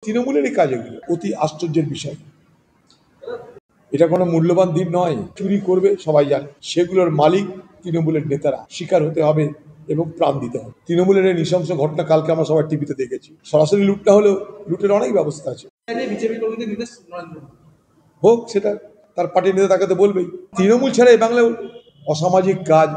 তৃণমূলেরই কাজ এগুলো, অতি আশ্চর্যের বিষয়। এটা কোনো মূল্যবান দিন নয়। চুরি করবে সবাই জানে, সেগুলোর মালিক তৃণমূলের নেতারা। শিকার হতে হবে এবং প্রাণ দিতে হবে। তৃণমূলের এই নৃশংস ঘটনা কালকে আমরা সবাই টিভিতে দেখেছি। সরাসরি লুটটা হলেও লুটের অনেক ব্যবস্থা আছে। বিজেপি কর্মীদের নির্দেশ নরেন্দ্র মোদী। হোক, সেটা তার পার্টির নেতা তাকে তো বলবেই। তৃণমূল ছাড়া এই বাংলায় অসামাজিক কাজ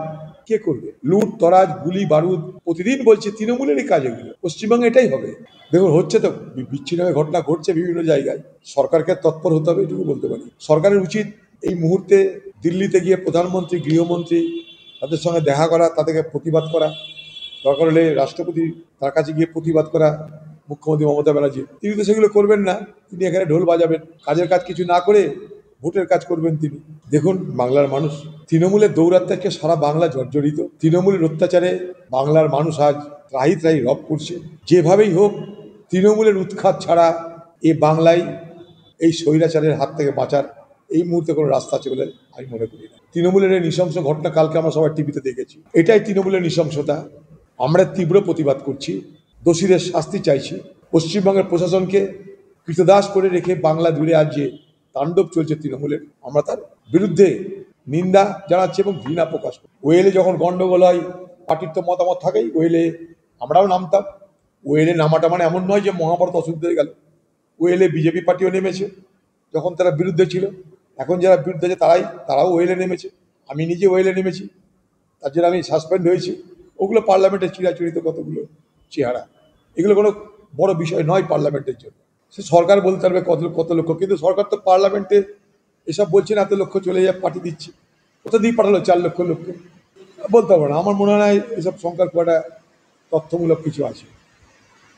কে করবে? লুট তরাজ, গুলি বারুদ, প্রতিদিন বলছে তৃণমূলেরই কাজ এগুলো। পশ্চিমবঙ্গে এটাই হবে। দেখুন, হচ্ছে তো, বিচ্ছিন্ন ঘটনা ঘটছে বিভিন্ন জায়গায়। সরকারকে তৎপর হতে হবে, এটুকু বলতে পারি। সরকারের উচিত এই মুহূর্তে দিল্লিতে গিয়ে প্রধানমন্ত্রী, গৃহমন্ত্রী তাদের সঙ্গে দেখা করা, তাদেরকে প্রতিবাদ করা, দরকার হলে রাষ্ট্রপতি তার কাছে গিয়ে প্রতিবাদ করা। মুখ্যমন্ত্রী মমতা ব্যানার্জি তিনি তো সেগুলো করবেন না। তিনি এখানে ঢোল বাজাবেন, কাজের কাজ কিছু না করে ভোটের কাজ করবেন তিনি। দেখুন, বাংলার মানুষ তৃণমূলের দৌরাত্ম্যকে সারা বাংলা জর্জরিত। তৃণমূলের অত্যাচারে বাংলার মানুষ আজ ত্রাহি ত্রাহি রব করছে। যেভাবেই হোক তৃণমূলের উৎখাত ছাড়া এ বাংলায় এই স্বৈরাচারের হাত থেকে বাঁচার এই মুহূর্তে কোনো রাস্তা আছে বলে আমি মনে করি না। তৃণমূলের এই নৃশংস ঘটনা কালকে আমরা সবাই টিভিতে দেখেছি। এটাই তৃণমূলের নৃশংসতা। আমরা তীব্র প্রতিবাদ করছি, দোষীদের শাস্তি চাইছি। পশ্চিমবঙ্গের প্রশাসনকে কৃতদাস করে রেখে বাংলা জুড়ে আজ যে তাণ্ডব চলছে তৃণমূলের, আমরা তার বিরুদ্ধে নিন্দা জানাচ্ছি এবং ঘৃণা প্রকাশ করি। ওয়েলে যখন গন্ডগোল হয়, পার্টির তো মতামত থাকেই, ওয়েলে আমরাও নামতাম। ওয়েলে নামাটা মানে এমন নয় যে মহাভারত অশুদ্ধ হয়ে গেল। ওয়েলে বিজেপি পার্টিও নেমেছে যখন তারা বিরুদ্ধে ছিল। এখন যারা বিরুদ্ধে আছে তারাও ওয়েলে নেমেছে। আমি নিজে ওয়েলে নেমেছি, তার জন্য আমি সাসপেন্ড হয়েছি। ওগুলো পার্লামেন্টের চিরাচরিত কতগুলো চেহারা, এগুলো কোনো বড় বিষয় নয় পার্লামেন্টের জন্য। সে সরকার বলতে পারবে কত লক্ষ, কিন্তু সরকার তো পার্লামেন্টে এসব বলছে না, এত লক্ষ চলে যায় পাঠিয়ে দিচ্ছে। কোথা দিয়ে পাঠালো 4 লক্ষ লোককে বলতে পারবো না। আমার মনে হয় এসব সংখ্যার খুব একটা তথ্যমূলক কিছু আছে,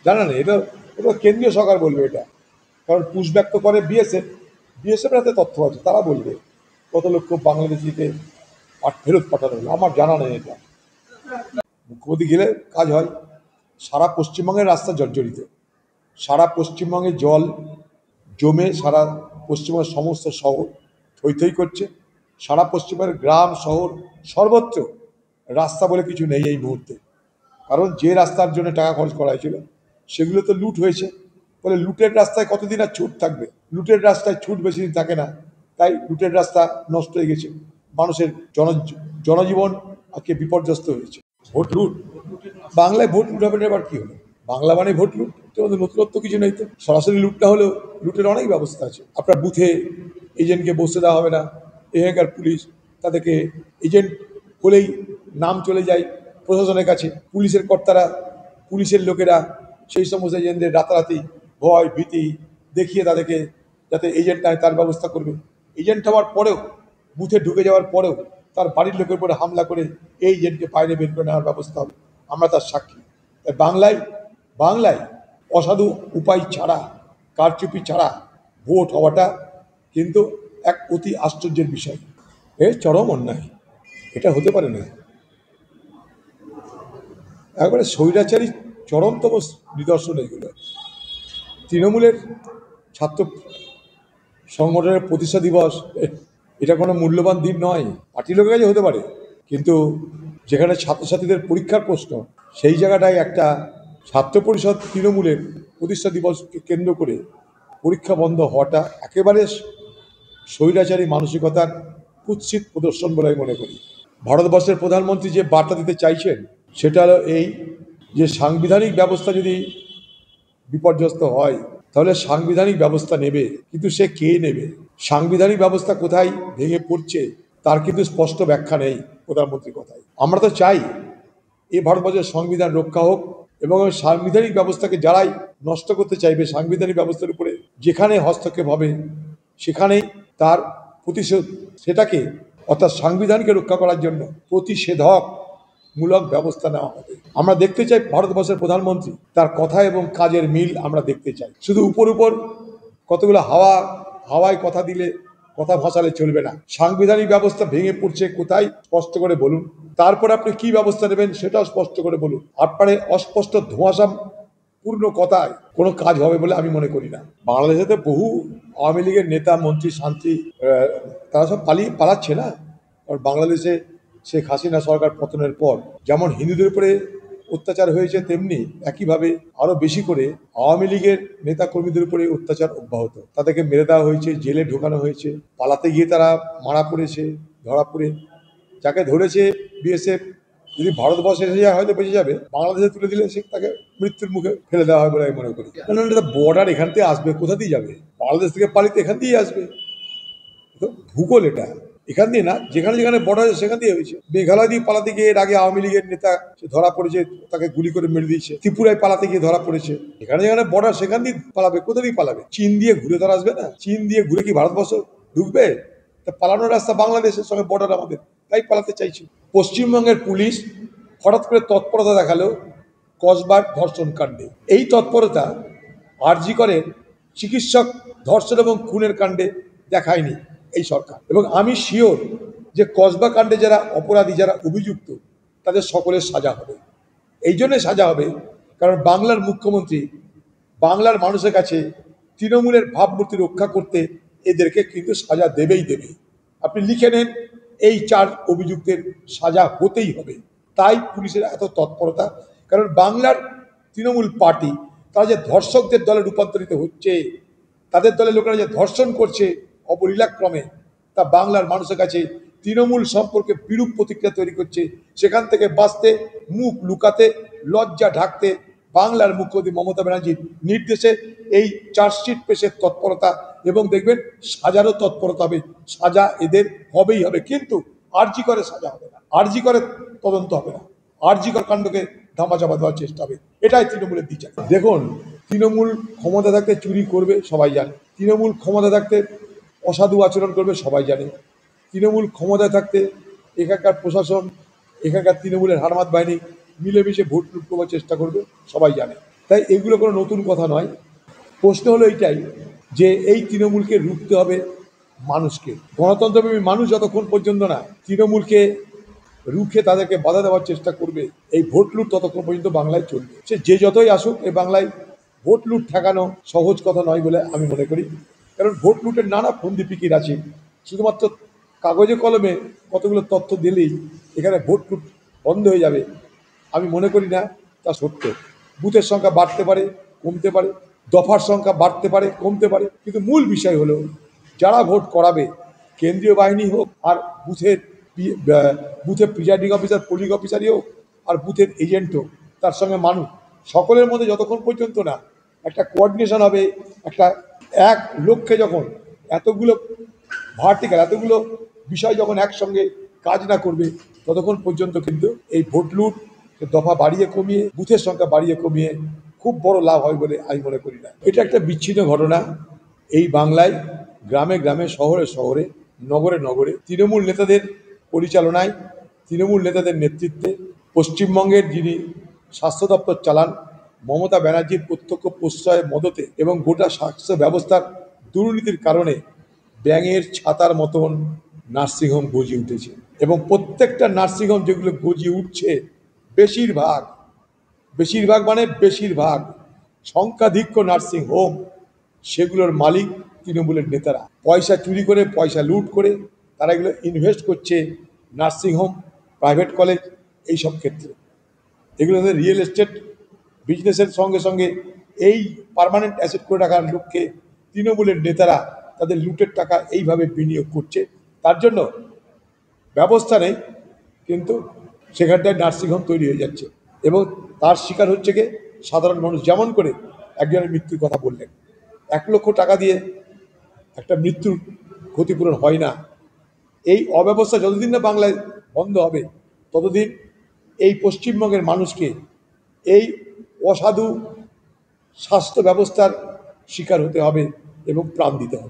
জানা নেই। এটা কেন্দ্রীয় সরকার বলবে এটা, কারণ পুশব্যাক তো করে বিএসএফ হাতে তথ্য আছে, তারা বলবে কত লক্ষ বাংলাদেশিকে ফেরত পাঠানো হলো। আমার জানা নেই এটা। মুখ্যমন্ত্রী গেলে কাজ হয়। সারা পশ্চিমবঙ্গের রাস্তা জর্জরিত, সারা পশ্চিমবঙ্গে জল জমে সারা পশ্চিমবঙ্গের সমস্ত শহর থই থই করছে। সারা পশ্চিমবঙ্গের গ্রাম শহর সর্বত্র রাস্তা বলে কিছু নেই এই মুহূর্তে। কারণ যে রাস্তার জন্য টাকা খরচ করা হয়েছিল সেগুলো তো লুট হয়েছে। ফলে লুটের রাস্তায় কতদিন আর ছুট থাকবে? লুটের রাস্তায় ছুট বেশি দিন থাকে না, তাই লুটের রাস্তা নষ্ট হয়ে গেছে। মানুষের জনজীবন আজকে বিপর্যস্ত হয়েছে। ভোট লুট, বাংলায় ভোট লুট হবে না, এবার কি হলো? বাংলা মানে ভোট লুট, তোমাদের নতুনত্ব কিছু নেই তো। সরাসরি লুটটা হলেও লুটের অনেক ব্যবস্থা আছে। আপনার বুথে এজেন্টকে বসতে দেওয়া হবে না। এখানকার পুলিশ তাদেরকে এজেন্ট হলেই নাম চলে যায় প্রশাসনের কাছে। পুলিশের কর্তারা, পুলিশের লোকেরা সেই সমস্ত এজেন্টদের রাতারাতি ভয় ভীতি দেখিয়ে তাদেরকে যাতে এজেন্ট নেয় তার ব্যবস্থা করবে। এজেন্ট হওয়ার পরেও, বুথে ঢুকে যাওয়ার পরেও তার বাড়ির লোকের উপরে হামলা করে এই এজেন্টকে বাইরে বের করে নেওয়ার ব্যবস্থা হবে। আমরা তার সাক্ষী। তাই বাংলায় অসাধু উপায় ছাড়া, কারচুপি ছাড়া ভোট হওয়াটা কিন্তু এক অতি আশ্চর্যের বিষয়। এর চরম অন্যায়, এটা হতে পারে না। একবারে স্বৈরাচারী চরমতম নিদর্শন এগুলো। তৃণমূলের ছাত্র সংগঠনের প্রতিষ্ঠা দিবস, এটা কোনো মূল্যবান দিন নয়। পার্টির লোকের কাছে হতে পারে, কিন্তু যেখানে ছাত্রছাত্রীদের পরীক্ষার প্রশ্ন, সেই জায়গাটায় একটা ছাত্র পরিষদ তৃণমূলের প্রতিষ্ঠা দিবসকে কেন্দ্র করে পরীক্ষা বন্ধ হওয়াটা একেবারে স্বৈরাচারী মানসিকতার কুৎসিত প্রদর্শন বলে আমি মনে করি। ভারতবর্ষের প্রধানমন্ত্রী যে বার্তা দিতে চাইছেন সেটা হলো এই, যে সাংবিধানিক ব্যবস্থা যদি বিপর্যস্ত হয় তাহলে সাংবিধানিক ব্যবস্থা নেবে, কিন্তু সে কে নেবে? সাংবিধানিক ব্যবস্থা কোথায় ভেঙে পড়ছে তার কিন্তু স্পষ্ট ব্যাখ্যা নেই প্রধানমন্ত্রীর কথায়। আমরা তো চাই এই ভারতবর্ষের সংবিধান রক্ষা হোক, এবং সাংবিধানিক ব্যবস্থাকে যারাই নষ্ট করতে চাইবে, সাংবিধানিক ব্যবস্থার উপরে যেখানে হস্তক্ষেপ হবে সেখানেই তার প্রতিশোধ, সেটাকে অর্থাৎ সংবিধানকে রক্ষা করার জন্য প্রতিষেধকমূলক ব্যবস্থা নেওয়া হবে। আমরা দেখতে চাই ভারতবর্ষের প্রধানমন্ত্রী তার কথা এবং কাজের মিল আমরা দেখতে চাই। শুধু উপর কতগুলো হাওয়ায় কথা দিলে, কথা ভাসালে চলবে না। সাংবিধানিক ব্যবস্থা ভেঙে পড়ছে কোথায় স্পষ্ট করে বলুন, তারপর আপনি কি ব্যবস্থা নেবেন সেটাও স্পষ্ট করে বলুন। আপনার অস্পষ্ট ধোঁয়াশা পূর্ণ কথায় কোনো কাজ হবে বলে আমি মনে করি না। বাংলাদেশে তো বহু আওয়ামী লীগের নেতা মন্ত্রী শান্তি তারা সব পালাচ্ছে না। কারণ বাংলাদেশে শেখ হাসিনা সরকার পতনের পর যেমন হিন্দুদের উপরে অত্যাচার হয়েছে, তেমনি একইভাবে আরো বেশি করে আওয়ামী লীগের নেতা কর্মীদের উপরে অত্যাচার অব্যাহত। তাদেরকে মেরে দেওয়া হয়েছে, জেলে ঢোকানো হয়েছে, পালাতে গিয়ে তারা মারা পড়েছে, ধরা পড়ে। যাকে ধরেছে বিএসএফ, যদি ভারতবর্ষে এসে যায় হয়তো বেঁচে যাবে, বাংলাদেশে তুলে দিলে সে তাকে মৃত্যুর মুখে ফেলে দেওয়া হয় বলে আমি মনে করি। কারণ এটা বর্ডার, এখান থেকে আসবে, কোথা দিয়ে যাবে? বাংলাদেশ থেকে পালিতে এখান দিয়েই আসবে। তো ভূগোল এটা, এখান দিয়ে না, যেখানে যেখানে বর্ডার আছে সেখান দিয়ে হয়েছে। মেঘালয় দিয়ে পালাতে গিয়ে এর আগে আওয়ামী লীগের নেতা সে ধরা পড়েছে, তাকে গুলি করে মেরে দিয়েছে। ত্রিপুরায় পালাতে গিয়ে ধরা পড়েছে। এখানে যেখানে বর্ডার সেখান দিয়ে পালাবে, কোথা দিয়ে পালাবে? চীন দিয়ে ঘুরে ধরা আসবে না? চীন দিয়ে ঘুরে কি ভারতবর্ষ ঢুকবে? তা পালানোর রাস্তা বাংলাদেশের সঙ্গে বর্ডার আমাদের, তাই পালাতে চাইছি। পশ্চিমবঙ্গের পুলিশ হঠাৎ করে তৎপরতা দেখালো কসবার ধর্ষণ কাণ্ডে। এই তৎপরতা আরজি করেন চিকিৎসক ধর্ষণ এবং খুনের কাণ্ডে দেখায়নি এই সরকার। এবং আমি শিওর যে কসবা কাণ্ডে যারা অপরাধী, যারা অভিযুক্ত, তাদের সকলের সাজা হবে। এই জন্যে সাজা হবে কারণ বাংলার মুখ্যমন্ত্রী বাংলার মানুষের কাছে তৃণমূলের ভাবমূর্তি রক্ষা করতে এদেরকে কিন্তু সাজা দেবেই দেবে। আপনি লিখে নেন, এই 4 অভিযুক্তের সাজা হতেই হবে। তাই পুলিশের এত তৎপরতা, কারণ বাংলার তৃণমূল পার্টি তারা যে ধর্ষকদের দলে রূপান্তরিত হচ্ছে, তাদের দলের লোকেরা যে ধর্ষণ করছে অবলীলাক্রমে, তা বাংলার মানুষের কাছে তৃণমূল সম্পর্কে বিরূপ প্রতিক্রিয়া তৈরি করছে। সেখান থেকে বাঁচতে, মুখ লুকাতে, লজ্জা ঢাকতে বাংলার মুখ্যমন্ত্রী মমতা ব্যানার্জির নির্দেশে এই চার্জশিট পেশের তৎপরতা, এবং দেখবেন সাজারও তৎপরতা হবে। সাজা এদের হবেই হবে, কিন্তু আরজি করে সাজা হবে না, আরজি করে তদন্ত হবে না, আরজি কর কাণ্ডকে ধামাচাপা দেওয়ার চেষ্টা হবে। এটাই তৃণমূলের বিচার। দেখুন, তৃণমূল ক্ষমতা থাকতে চুরি করবে সবাই জানে, তৃণমূল ক্ষমতা থাকতে অসাধু আচরণ করবে সবাই জানে, তৃণমূল ক্ষমতায় থাকতে এখানকার প্রশাসন, এখানকার তৃণমূলের হারমাত বাহিনী মিলেমিশে ভোট লুট করবার চেষ্টা করবে সবাই জানে। তাই এগুলো কোনো নতুন কথা নয়। প্রশ্ন হলো এইটাই যে এই তৃণমূলকে রুখতে হবে মানুষকে। গণতন্ত্রপ্রেমী মানুষ যতক্ষণ পর্যন্ত না তৃণমূলকে রুখে তাদেরকে বাধা দেওয়ার চেষ্টা করবে, এই ভোট লুট ততক্ষণ পর্যন্ত বাংলায় চলবে। সে যে যতই আসুক, এই বাংলায় ভোট লুট ঠেকানো সহজ কথা নয় বলে আমি মনে করি। কারণ ভোট লুটের নানা ফন্দি ফিকির আছে। শুধুমাত্র কাগজে কলমে কতগুলো তথ্য দিলেই এখানে ভোট লুট বন্ধ হয়ে যাবে, আমি মনে করি না তা সত্য। বুথের সংখ্যা বাড়তে পারে, কমতে পারে, দফার সংখ্যা বাড়তে পারে, কমতে পারে, কিন্তু মূল বিষয় হলো যারা ভোট করাবে, কেন্দ্রীয় বাহিনী হোক, আর বুথের প্রিজাইডিং অফিসার, পোলিং অফিসারই হোক, আর বুথের এজেন্ট হোক, তার সঙ্গে মানুষ, সকলের মধ্যে যতক্ষণ পর্যন্ত না একটা কোঅর্ডিনেশন হবে, একটা এক লক্ষ্যে যখন এতগুলো ভার্টিক্যাল, এতগুলো বিষয় যখন একসঙ্গে কাজ না করবে, ততক্ষণ পর্যন্ত কিন্তু এই ভোট লুট দফা বাড়িয়ে কমিয়ে, বুথের সংখ্যা বাড়িয়ে কমিয়ে খুব বড় লাভ হয় বলে আমি মনে করি না। এটা একটা বিচ্ছিন্ন ঘটনা। এই বাংলায় গ্রামে গ্রামে, শহরে শহরে, নগরে নগরে তৃণমূল নেতাদের পরিচালনায়, তৃণমূল নেতাদের নেতৃত্বে পশ্চিমবঙ্গের যিনি স্বাস্থ্য দপ্তর চালান, মমতা ব্যানার্জির প্রত্যক্ষ প্রশ্রয়ে, মদতে এবং গোটা স্বাস্থ্য ব্যবস্থার দুর্নীতির কারণে ব্যাঙের ছাতার মতন নার্সিংহোম গজিয়ে উঠেছে। এবং প্রত্যেকটা নার্সিংহোম যেগুলো গজিয়ে উঠছে, বেশিরভাগ মানে বেশিরভাগ সংখ্যাধিক্য নার্সিংহোম, সেগুলোর মালিক তৃণমূলের নেতারা। পয়সা চুরি করে, পয়সা লুট করে তারা এগুলো ইনভেস্ট করছে নার্সিংহোম, প্রাইভেট কলেজ, এইসব ক্ষেত্রে। এগুলো রিয়েল এস্টেট বিজনেসের সঙ্গে সঙ্গে এই পার্মানেন্ট অ্যাসেট করে রাখার লক্ষ্যে তৃণমূলের নেতারা তাদের লুটের টাকা এইভাবে বিনিয়োগ করছে। তার জন্য ব্যবস্থা নেই, কিন্তু সেখানটায় নার্সিংহোম তৈরি হয়ে যাচ্ছে, এবং তার শিকার হচ্ছে গিয়ে সাধারণ মানুষ। যেমন করে একজনের মৃত্যুর কথা বললেন, 1 লক্ষ টাকা দিয়ে একটা মৃত্যুর ক্ষতিপূরণ হয় না। এই অব্যবস্থা যতদিন না বাংলায় বন্ধ হবে, ততদিন এই পশ্চিমবঙ্গের মানুষকে এই অসাধু স্বাস্থ্য ব্যবস্থার শিকার হতে হবে এবং প্রাণ দিতে হবে।